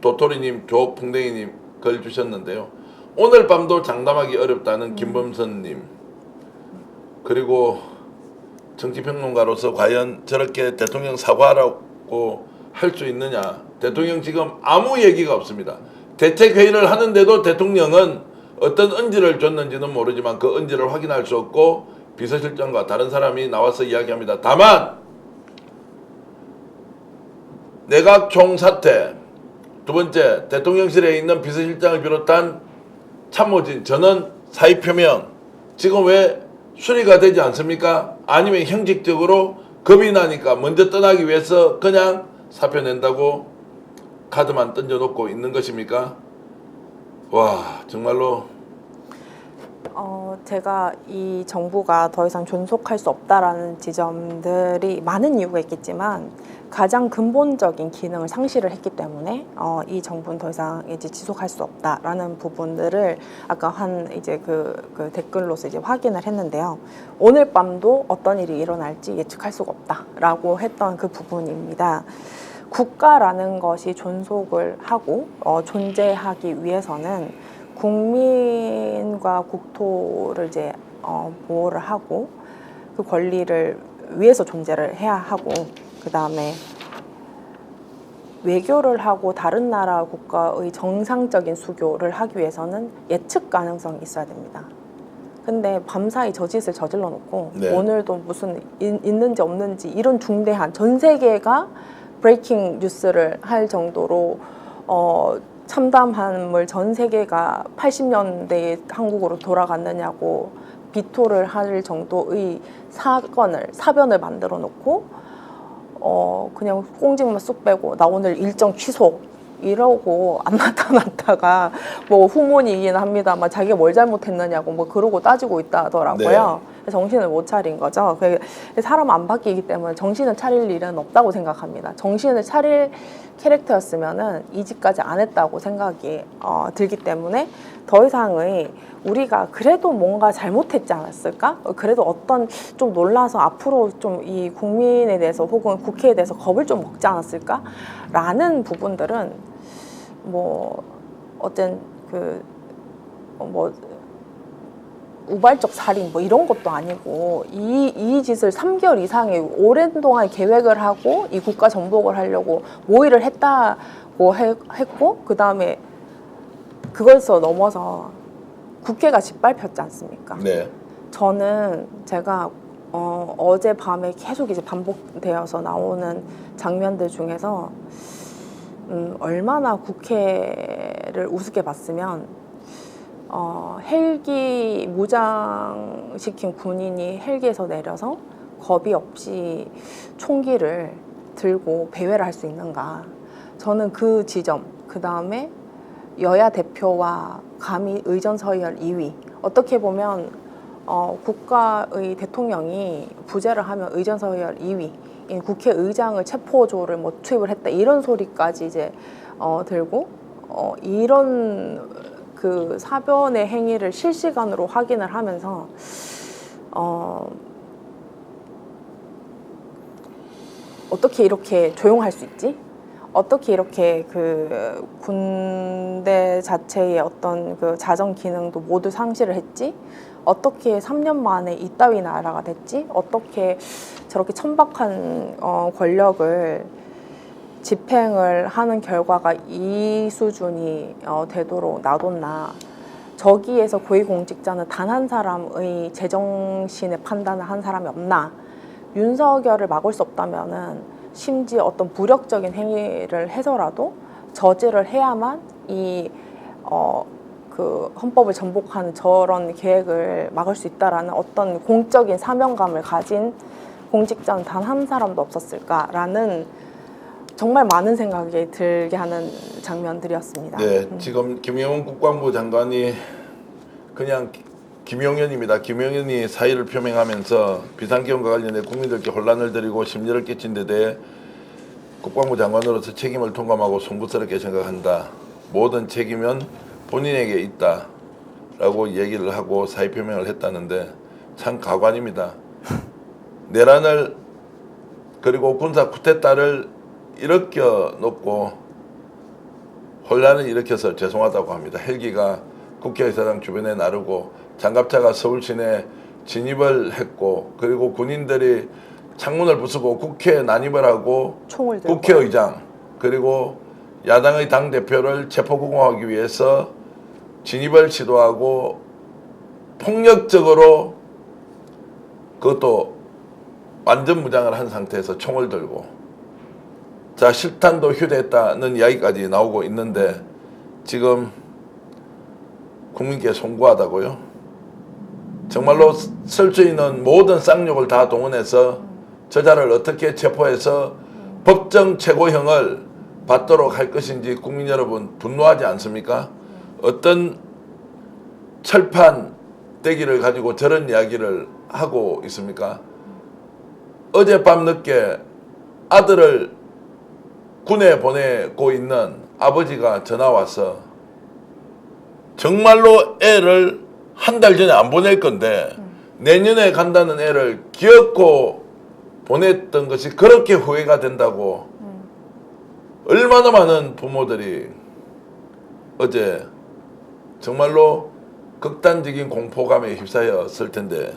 도토리님, 조풍뎅이님 글 주셨는데요. 오늘 밤도 장담하기 어렵다는 김범선님, 그리고 정치평론가로서 과연 저렇게 대통령 사과하라고 할 수 있느냐. 대통령 지금 아무 얘기가 없습니다. 대책회의를 하는데도 대통령은 어떤 언지를 줬는지는 모르지만 그 언지를 확인할 수 없고 비서실장과 다른 사람이 나와서 이야기합니다. 다만 내각 총사퇴, 두 번째 대통령실에 있는 비서실장을 비롯한 참모진 전원 사의 표명, 지금 왜 수리가 되지 않습니까? 아니면 형식적으로 겁이 나니까 먼저 떠나기 위해서 그냥 사표 낸다고 카드만 던져놓고 있는 것입니까? 와, 정말로 제가 이 정부가 더 이상 존속할 수 없다라는 지점들이 많은 이유가 있겠지만 가장 근본적인 기능을 상실을 했기 때문에 이 정부는 더 이상 이제 지속할 수 없다라는 부분들을 아까 한 이제 그 댓글로서 이제 확인을 했는데요. 오늘 밤도 어떤 일이 일어날지 예측할 수가 없다라고 했던 그 부분입니다. 국가라는 것이 존속을 하고 존재하기 위해서는 국민과 국토를 이제 보호를 하고 그 권리를 위해서 존재를 해야 하고, 그 다음에 외교를 하고 다른 나라 국가의 정상적인 수교를 하기 위해서는 예측 가능성이 있어야 됩니다. 근데 밤사이 저 짓을 저질러 놓고 네. 오늘도 무슨 있는지 없는지 이런 중대한 전 세계가 브레이킹 뉴스를 할 정도로 참담함을 전 세계가 80년대에 한국으로 돌아갔느냐고 비토를 할 정도의 사변을 만들어 놓고 그냥 꽁징만 쑥 빼고 나 오늘 일정 취소 이러고 안 나타났다가 뭐 후문이긴 합니다만 자기가 뭘 잘못했느냐고 뭐 그러고 따지고 있다 하더라고요. 네. 정신을 못 차린 거죠. 사람 안 바뀌기 때문에 정신을 차릴 일은 없다고 생각합니다. 정신을 차릴 캐릭터였으면은 이직까지 안 했다고 생각이 들기 때문에 더 이상의 우리가 그래도 뭔가 잘못했지 않았을까? 그래도 어떤 좀 놀라서 앞으로 좀 이 국민에 대해서 혹은 국회에 대해서 겁을 좀 먹지 않았을까? 라는 부분들은 뭐 어떤 뭐 우발적 살인 뭐 이런 것도 아니고 이 짓을 3개월 이상의 오랜 동안 계획을 하고 이 국가 전복을 하려고 모의를 했다고 했고, 그 다음에 그것에서 넘어서 국회가 짓밟혔지 않습니까? 네. 저는 제가 어젯밤에 계속 이제 반복되어서 나오는 장면들 중에서 얼마나 국회를 우습게 봤으면 헬기 무장시킨 군인이 헬기에서 내려서 겁이 없이 총기를 들고 배회를 할 수 있는가. 저는 그 지점, 그 다음에 여야 대표와 감히 의전서열 2위. 어떻게 보면 국가의 대통령이 부재를 하면 의전서열 2위. 국회의장을 체포조를 뭐 투입을 했다 이런 소리까지 이제 들고 이런 그 사변의 행위를 실시간으로 확인을 하면서 어떻게 이렇게 조용할 수 있지? 어떻게 이렇게 그 군대 자체의 어떤 그 자정 기능도 모두 상실을 했지? 어떻게 3년 만에 이따위 나라가 됐지? 어떻게 저렇게 천박한 권력을 집행을 하는 결과가 이 수준이 되도록 놔뒀나. 저기에서 고위공직자는 단 한 사람의 제정신의 판단을 한 사람이 없나. 윤석열을 막을 수 없다면은 심지어 어떤 부력적인 행위를 해서라도 저지를 해야만 그 헌법을 전복하는 저런 계획을 막을 수 있다라는 어떤 공적인 사명감을 가진 공직자는 단 한 사람도 없었을까라는 정말 많은 생각이 들게 하는 장면들이었습니다. 네, 지금 김영훈 국방부 장관이 그냥 김용현입니다. 김용현이 사의를 표명하면서 비상계엄과 관련해 국민들께 혼란을 드리고 심려를 끼친 데 대해 국방부 장관으로서 책임을 통감하고 송구스럽게 생각한다. 모든 책임은 본인에게 있다. 라고 얘기를 하고 사의 표명을 했다는데 참 가관입니다. 내란을 그리고 군사 쿠데타를 일으켜 놓고 혼란을 일으켜서 죄송하다고 합니다. 헬기가 국회의사당 주변에 나르고 장갑차가 서울 시내 진입을 했고 그리고 군인들이 창문을 부수고 국회에 난입을 하고 총을 들고 국회의장 그리고 야당의 당대표를 체포구금하기 위해서 진입을 시도하고 폭력적으로 그것도 완전 무장을 한 상태에서 총을 들고 자 실탄도 휴대했다는 이야기까지 나오고 있는데 지금 국민께 송구하다고요? 정말로 쓸 수 있는 모든 쌍욕을 다 동원해서 저자를 어떻게 체포해서 법정 최고형을 받도록 할 것인지 국민 여러분 분노하지 않습니까? 어떤 철판 대기를 가지고 저런 이야기를 하고 있습니까? 어젯밤 늦게 아들을 군에 보내고 있는 아버지가 전화 와서 정말로 애를 한 달 전에 안 보낼 건데 내년에 간다는 애를 기어코 보냈던 것이 그렇게 후회가 된다고 얼마나 많은 부모들이 어제 정말로 극단적인 공포감에 휩싸였을 텐데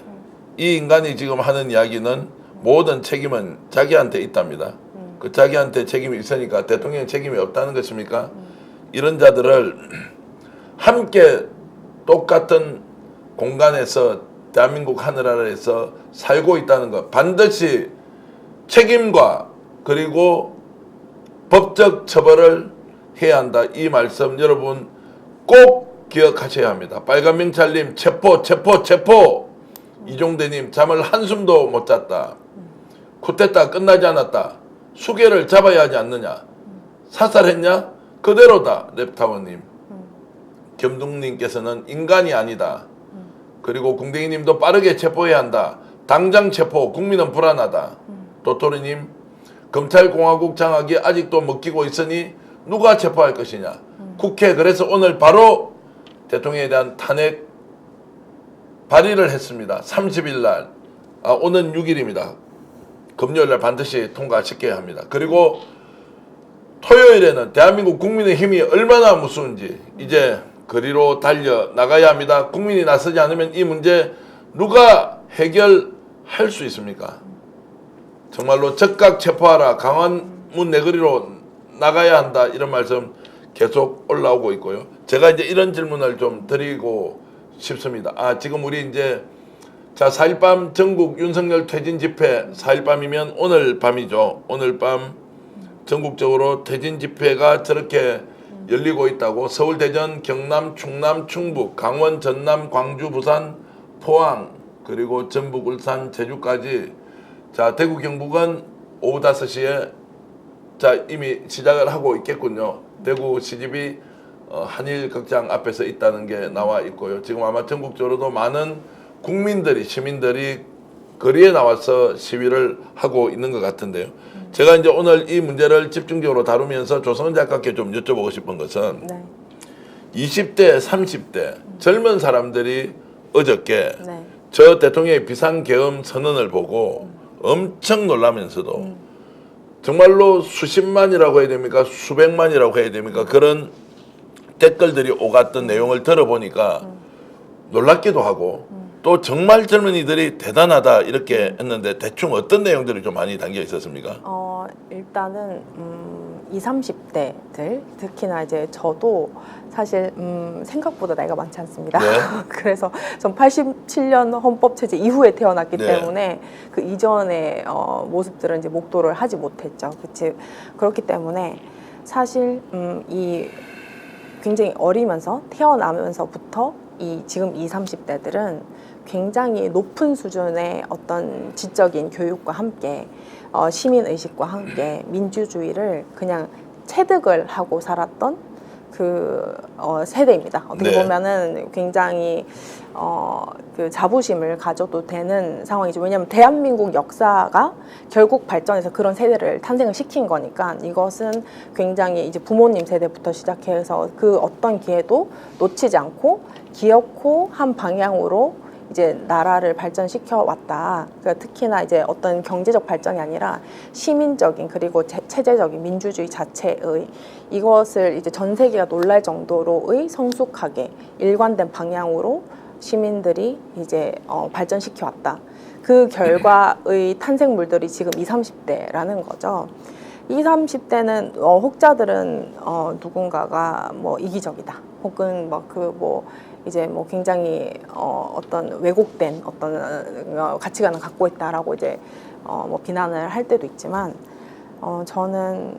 이 인간이 지금 하는 이야기는 모든 책임은 자기한테 있답니다. 그 자기한테 책임이 있으니까 대통령 책임이 없다는 것입니까? 이런 자들을 함께 똑같은 공간에서 대한민국 하늘 아래에서 살고 있다는 것 반드시 책임과 그리고 법적 처벌을 해야 한다. 이 말씀 여러분 꼭 기억하셔야 합니다. 빨간명찰님 체포 체포 체포 이종대님 잠을 한숨도 못 잤다. 쿠데타 끝나지 않았다. 수계를 잡아야 하지 않느냐. 사살했냐? 그대로다. 랩타워님 겸둥님께서는 인간이 아니다. 그리고 궁뎅이님도 빠르게 체포해야 한다. 당장 체포. 국민은 불안하다. 도토리님 검찰공화국 장악이 아직도 먹히고 있으니 누가 체포할 것이냐. 국회 그래서 오늘 바로 대통령에 대한 탄핵 발의를 했습니다. 30일 날 오는 6일입니다. 금요일 날 반드시 통과시켜야 합니다. 그리고 토요일에는 대한민국 국민의 힘이 얼마나 무서운지 이제 거리로 달려 나가야 합니다. 국민이 나서지 않으면 이 문제 누가 해결할 수 있습니까? 정말로 즉각 체포하라. 강화문 내거리로 나가야 한다. 이런 말씀 계속 올라오고 있고요. 제가 이제 이런 질문을 좀 드리고 싶습니다. 지금 우리 이제 자 4일 밤 전국 윤석열 퇴진 집회 4일 밤이면 오늘 밤이죠. 오늘 밤 전국적으로 퇴진 집회가 저렇게 열리고 있다고 서울, 대전, 경남, 충남, 충북, 강원, 전남, 광주, 부산, 포항 그리고 전북, 울산, 제주까지 자 대구, 경북은 오후 5시에 자 이미 시작을 하고 있겠군요. 대구 CGV 한일극장 앞에서 있다는 게 나와 있고요. 지금 아마 전국적으로도 많은 국민들이 시민들이 거리에 나와서 시위를 하고 있는 것 같은데요. 제가 이제 오늘 이 문제를 집중적으로 다루면서 조성은 작가께 좀 여쭤보고 싶은 것은 네. 20대, 30대 젊은 사람들이 어저께 네. 저 대통령의 비상계엄 선언을 보고 엄청 놀라면서도 정말로 수십만이라고 해야 됩니까? 수백만이라고 해야 됩니까? 그런 댓글들이 오갔던 내용을 들어보니까 놀랍기도 하고 또 정말 젊은이들이 대단하다 이렇게 했는데 대충 어떤 내용들이 좀 많이 담겨 있었습니까? 일단은 20, 30대들 특히나 이제 저도 사실 생각보다 나이가 많지 않습니다. 네. 그래서 전 87년 헌법 체제 이후에 태어났기 네. 때문에 그 이전의 모습들은 이제 목도를 하지 못했죠. 그렇기 때문에 사실 이 굉장히 어리면서 태어나면서부터 지금 20, 30대들은 굉장히 높은 수준의 어떤 지적인 교육과 함께 시민의식과 함께 민주주의를 그냥 체득을 하고 살았던 세대입니다. 어떻게 네. 보면은 굉장히 그 자부심을 가져도 되는 상황이죠. 왜냐하면 대한민국 역사가 결국 발전해서 그런 세대를 탄생을 시킨 거니까 이것은 굉장히 이제 부모님 세대부터 시작해서 그 어떤 기회도 놓치지 않고 기어코 한 방향으로 이제 나라를 발전시켜 왔다. 그러니까 특히나 이제 어떤 경제적 발전이 아니라 시민적인 그리고 체제적인 민주주의 자체의 이것을 이제 전 세계가 놀랄 정도로의 성숙하게 일관된 방향으로 시민들이 이제 발전시켜 왔다. 그 결과의 탄생물들이 지금 20, 30대라는 거죠. 20, 30대는 혹자들은 누군가가 뭐 이기적이다. 혹은 이제 뭐 굉장히 어떤 왜곡된 어떤 가치관을 갖고 있다라고 이제 뭐 비난을 할 때도 있지만 저는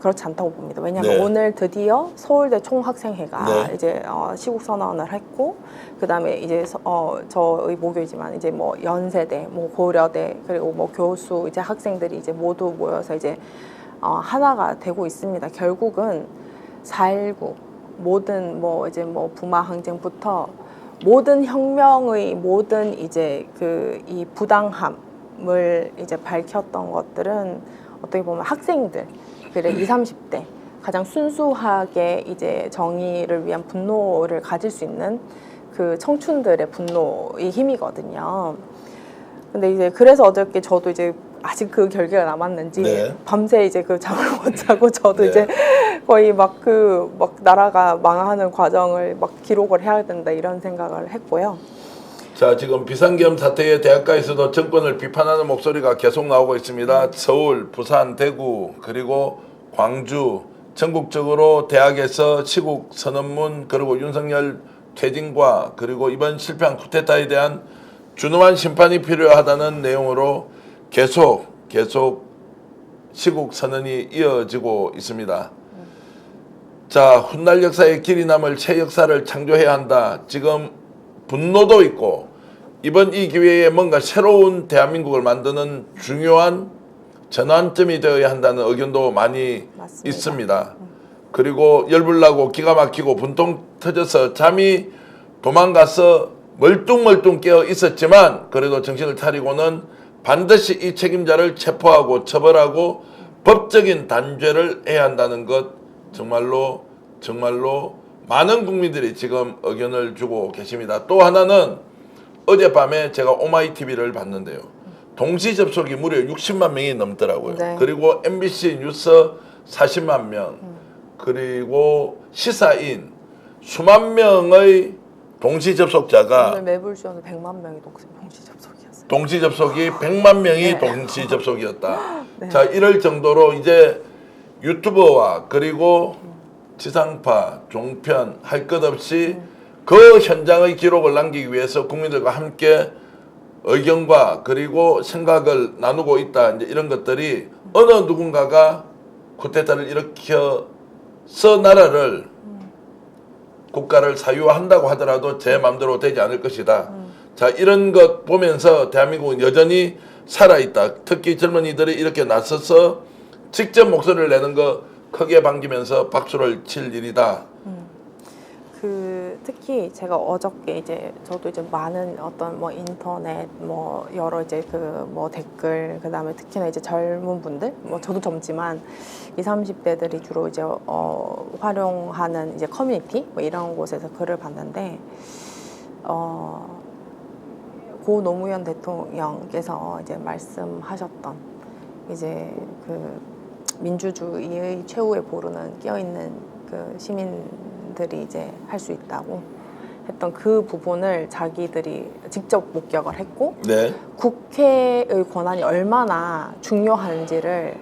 그렇지 않다고 봅니다. 왜냐하면 네. 오늘 드디어 서울대 총학생회가 네. 이제 시국 선언을 했고 그다음에 이제 저의 모교이지만 이제 뭐 연세대, 뭐 고려대 그리고 뭐 교수 이제 학생들이 이제 모두 모여서 이제 하나가 되고 있습니다. 결국은 4.19 모든 뭐 이제 뭐 부마 항쟁부터 모든 혁명의 모든 이제 이 부당함을 이제 밝혔던 것들은 어떻게 보면 학생들 그래 20, 30대 가장 순수하게 이제 정의를 위한 분노를 가질 수 있는 그 청춘들의 분노의 힘이거든요. 근데 이제 그래서 어저께 저도 이제 아직 그 결계가 남았는지 네. 밤새 이제 그 잠을 못 자고 저도 네. 이제 거의 막 나라가 망하는 과정을 막 기록을 해야 된다 이런 생각을 했고요. 자, 지금 비상계엄 사태에 대학가에서도 정권을 비판하는 목소리가 계속 나오고 있습니다. 서울, 부산, 대구 그리고 광주 전국적으로 대학에서 시국 선언문 그리고 윤석열 퇴진과 그리고 이번 실패한 쿠데타에 대한 준엄한 심판이 필요하다는 내용으로 계속 시국 선언이 이어지고 있습니다. 자, 훗날 역사의 길이 남을 새 역사를 창조해야 한다. 지금 분노도 있고 이번 이 기회에 뭔가 새로운 대한민국을 만드는 중요한 전환점이 되어야 한다는 의견도 많이 맞습니다. 있습니다. 그리고 열불나고 기가 막히고 분통 터져서 잠이 도망가서 멀뚱멀뚱 깨어 있었지만 그래도 정신을 차리고는 반드시 이 책임자를 체포하고 처벌하고 법적인 단죄를 해야 한다는 것 정말로 많은 국민들이 지금 의견을 주고 계십니다. 또 하나는 어젯밤에 제가 오마이TV를 봤는데요. 동시 접속이 무려 60만 명이 넘더라고요. 네. 그리고 MBC 뉴스 40만 명 그리고 시사인 수만 명의 동시 접속자가 오늘 매불쇼는 100만 명이 동시 접속이었어요. 동시 접속이 100만 명이 네. 동시 접속이었다. 네. 자, 이럴 정도로 이제 유튜버와 그리고 지상파, 종편 할 것 없이 그 현장의 기록을 남기기 위해서 국민들과 함께 의견과 그리고 생각을 나누고 있다. 이제 이런 것들이 어느 누군가가 쿠데타를 일으켜서 나라를 국가를 사유한다고 하더라도 제 마음대로 되지 않을 것이다. 자, 이런 것 보면서 대한민국은 여전히 살아있다. 특히 젊은이들이 이렇게 나서서 직접 목소리를 내는 거 크게 반기면서 박수를 칠 일이다. 특히 제가 어저께 이제 저도 이제 많은 어떤 뭐 인터넷 뭐 여러 이제 뭐 댓글 그다음에 특히나 이제 젊은 분들 뭐 저도 젊지만 20, 30대들이 주로 이제 활용하는 이제 커뮤니티 뭐 이런 곳에서 글을 봤는데 고 노무현 대통령께서 이제 말씀하셨던 이제 민주주의의 최후의 보루는 끼어있는 시민들이 이제 할 수 있다고 했던 그 부분을 자기들이 직접 목격을 했고 네. 국회의 권한이 얼마나 중요한지를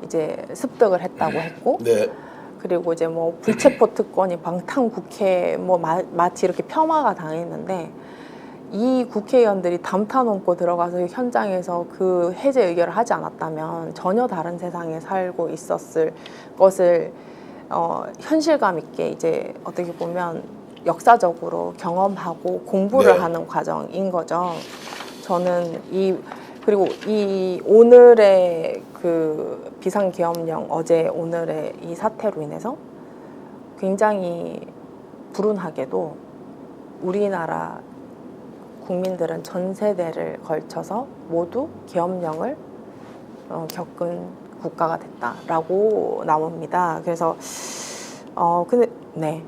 이제 습득을 했다고 했고 네. 그리고 이제 뭐 불체포 특권이 방탄 국회 뭐 마치 이렇게 폄하가 당했는데 이 국회의원들이 담타 넘고 들어가서 현장에서 그 해제 의결을 하지 않았다면 전혀 다른 세상에 살고 있었을 것을 현실감 있게 이제 어떻게 보면 역사적으로 경험하고 공부를 네. 하는 과정인 거죠. 저는 그리고 이 오늘의 그 비상계엄령 어제 오늘의 이 사태로 인해서 굉장히 불운하게도 우리나라 국민들은 전 세대를 걸쳐서 모두 계엄령을 겪은 국가가 됐다라고 나옵니다. 그래서 근데 네.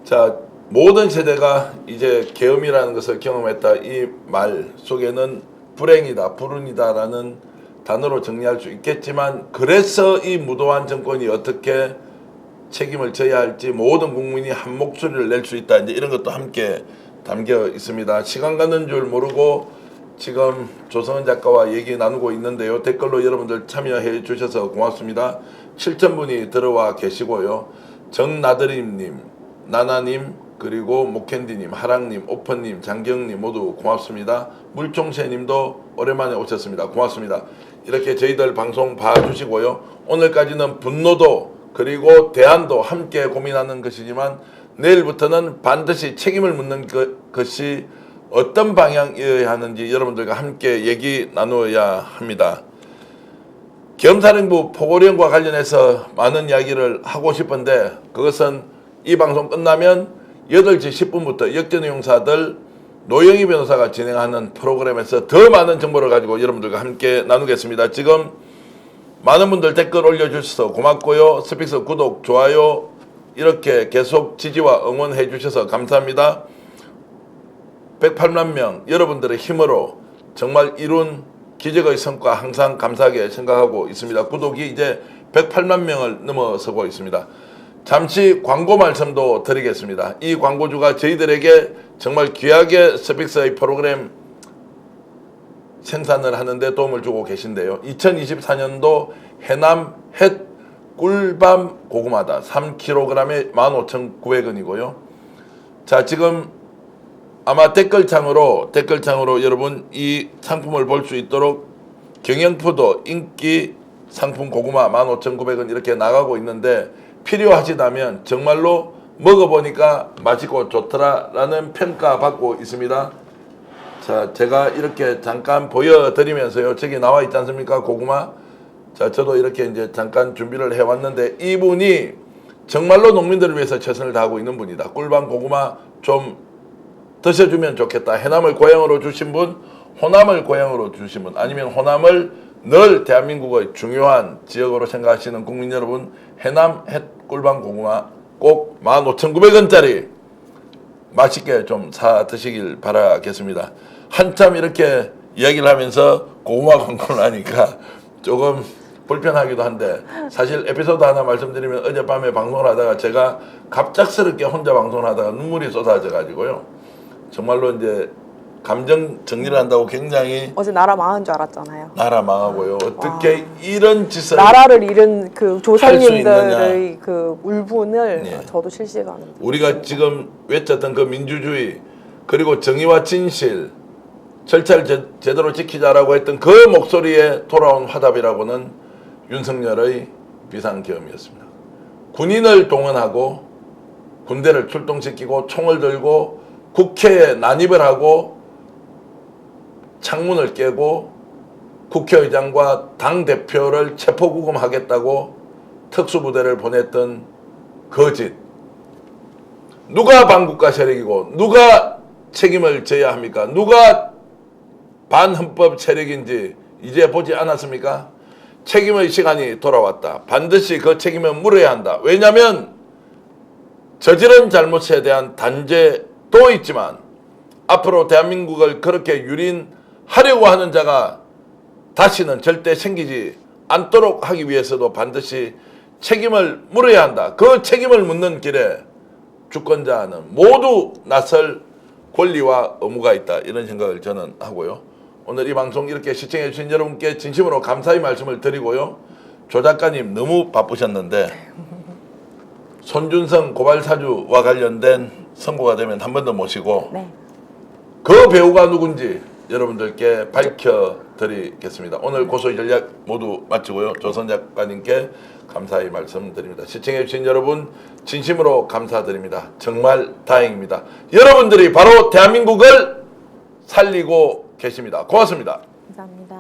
자, 모든 세대가 이제 계엄이라는 것을 경험했다. 이 말 속에는 불행이다, 불운이다라는 단어로 정리할 수 있겠지만 그래서 이 무도한 정권이 어떻게 책임을 져야 할지 모든 국민이 한 목소리를 낼 수 있다. 이제 이런 것도 함께 담겨 있습니다. 시간 가는 줄 모르고 지금 조성은 작가와 얘기 나누고 있는데요. 댓글로 여러분들 참여해 주셔서 고맙습니다. 7,000분이 들어와 계시고요. 정나드림님, 나나님, 그리고 목캔디님, 하랑님, 오퍼님, 장경님 모두 고맙습니다. 물총새님도 오랜만에 오셨습니다. 고맙습니다. 이렇게 저희들 방송 봐주시고요. 오늘까지는 분노도 그리고 대안도 함께 고민하는 것이지만 내일부터는 반드시 책임을 묻는 것이 어떤 방향이어야 하는지 여러분들과 함께 얘기 나누어야 합니다. 계엄사령부 포고령과 관련해서 많은 이야기를 하고 싶은데 그것은 이 방송 끝나면 8시 10분부터 역전의 용사들 노영희 변호사가 진행하는 프로그램에서 더 많은 정보를 가지고 여러분들과 함께 나누겠습니다. 지금 많은 분들 댓글 올려주셔서 고맙고요. 스픽스 구독, 좋아요 이렇게 계속 지지와 응원해 주셔서 감사합니다. 108만 명 여러분들의 힘으로 정말 이룬 기적의 성과 항상 감사하게 생각하고 있습니다. 구독이 이제 108만 명을 넘어서고 있습니다. 잠시 광고 말씀도 드리겠습니다. 이 광고주가 저희들에게 정말 귀하게 스픽스의 프로그램 생산을 하는데 도움을 주고 계신데요. 2024년도 해남 햇 꿀밤 고구마다 3kg에 15,900원이고요. 자, 지금 아마 댓글창으로 여러분 이 상품을 볼 수 있도록 경영푸드 인기 상품 고구마 15,900원 이렇게 나가고 있는데 필요하시다면 정말로 먹어보니까 맛있고 좋더라라는 평가 받고 있습니다. 자, 제가 이렇게 잠깐 보여드리면서요. 저기 나와 있지 않습니까? 고구마. 자, 저도 이렇게 이제 잠깐 준비를 해왔는데 이분이 정말로 농민들을 위해서 최선을 다하고 있는 분이다. 꿀밤 고구마 좀 드셔주면 좋겠다. 해남을 고향으로 주신 분, 호남을 고향으로 주신 분, 아니면 호남을 늘 대한민국의 중요한 지역으로 생각하시는 국민 여러분, 해남 햇 꿀밤 고구마 꼭 15,900원짜리 맛있게 좀 사 드시길 바라겠습니다. 한참 이렇게 이야기를 하면서 고구마 광고를 하니까 조금 불편하기도 한데 사실 에피소드 하나 말씀드리면 어젯밤에 방송을 하다가 제가 갑작스럽게 혼자 방송을 하다가 눈물이 쏟아져 가지고요. 정말로 이제 감정 정리를 한다고 굉장히 어제 나라 망한 줄 알았잖아요. 나라 망하고요. 어떻게 이런 짓을 나라를 잃은 그 수 조상님들의 그 울분을 네. 저도 실시간으로 우리가 지금 외쳤던 그 민주주의 그리고 정의와 진실 절차를 제대로 지키자라고 했던 그 목소리에 돌아온 화답이라고는 윤석열의 비상계엄이었습니다. 군인을 동원하고 군대를 출동시키고 총을 들고 국회에 난입을 하고 창문을 깨고 국회의장과 당대표를 체포구금하겠다고 특수부대를 보냈던 거짓. 누가 반국가 세력이고 누가 책임을 져야 합니까? 누가 반헌법 세력인지 이제 보지 않았습니까? 책임의 시간이 돌아왔다. 반드시 그 책임을 물어야 한다. 왜냐하면 저지른 잘못에 대한 단죄도 있지만 앞으로 대한민국을 그렇게 유린하려고 하는 자가 다시는 절대 생기지 않도록 하기 위해서도 반드시 책임을 물어야 한다. 그 책임을 묻는 길에 주권자는 모두 나설 권리와 의무가 있다. 이런 생각을 저는 하고요. 오늘 이 방송 이렇게 시청해 주신 여러분께 진심으로 감사의 말씀을 드리고요. 조 작가님 너무 바쁘셨는데 손준성 고발사주와 관련된 선고가 되면 한 번 더 모시고 네. 그 배우가 누군지 여러분들께 밝혀드리겠습니다. 오늘 고소의 전략 모두 마치고요. 조선 작가님께 감사히 말씀드립니다. 시청해주신 여러분 진심으로 감사드립니다. 정말 다행입니다. 여러분들이 바로 대한민국을 살리고 계십니다. 고맙습니다. 감사합니다.